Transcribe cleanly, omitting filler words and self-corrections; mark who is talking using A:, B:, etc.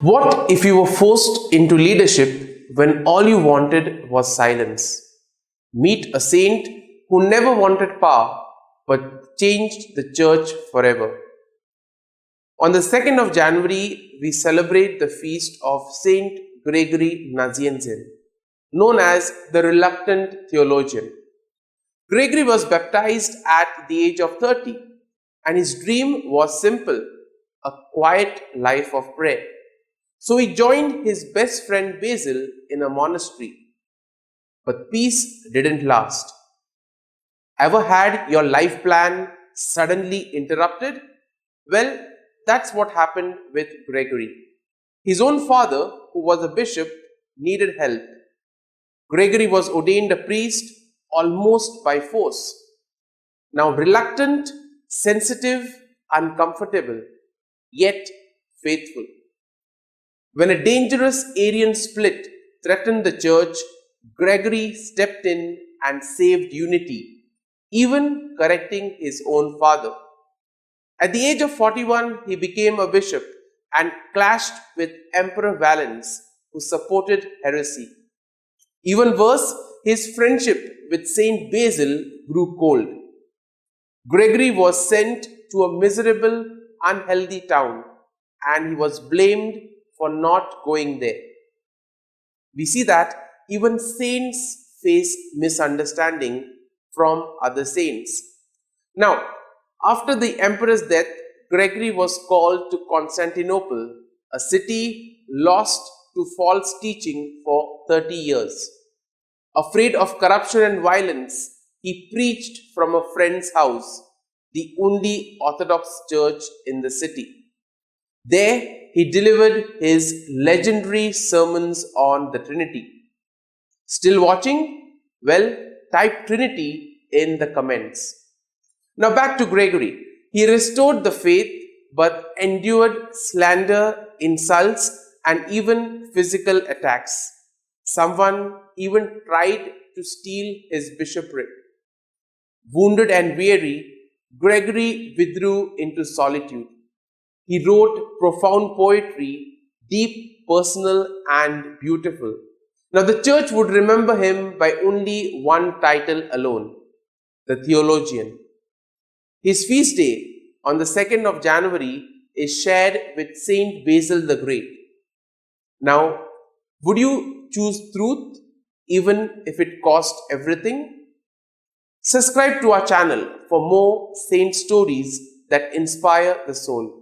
A: What if you were forced into leadership when all you wanted was silence? Meet a saint who never wanted power but changed the church forever. On the 2nd of January, we celebrate the feast of Saint Gregory Nazianzen, known as the Reluctant Theologian. Gregory was baptized at the age of 30, and his dream was simple: a quiet life of prayer. So he joined his best friend Basil in a monastery. But peace didn't last. Ever had your life plan suddenly interrupted? Well, that's what happened with Gregory. His own father, who was a bishop, needed help. Gregory was ordained a priest almost by force. Now, reluctant, sensitive, uncomfortable, yet faithful. When a dangerous Arian split threatened the church, Gregory stepped in and saved unity, even correcting his own father. At the age of 41, he became a bishop and clashed with Emperor Valens, who supported heresy. Even worse, his friendship with Saint Basil grew cold. Gregory was sent to a miserable, unhealthy town, and he was blamed for not going there. We see that even saints face misunderstanding from other saints. Now, after the emperor's death, Gregory was called to Constantinople, a city lost to false teaching for 30 years. Afraid of corruption and violence, he preached from a friend's house, the only Orthodox church in the city. There, he delivered his legendary sermons on the Trinity. Still watching? Well, type Trinity in the comments. Now back to Gregory. He restored the faith but endured slander, insults, and even physical attacks. Someone even tried to steal his bishopric. Wounded and weary, Gregory withdrew into solitude. He wrote profound poetry, deep, personal, and beautiful. Now, the church would remember him by only one title alone: the Theologian. His feast day on the 2nd of January is shared with Saint Basil the Great. Now, would you choose truth even if it cost everything? Subscribe to our channel for more saint stories that inspire the soul.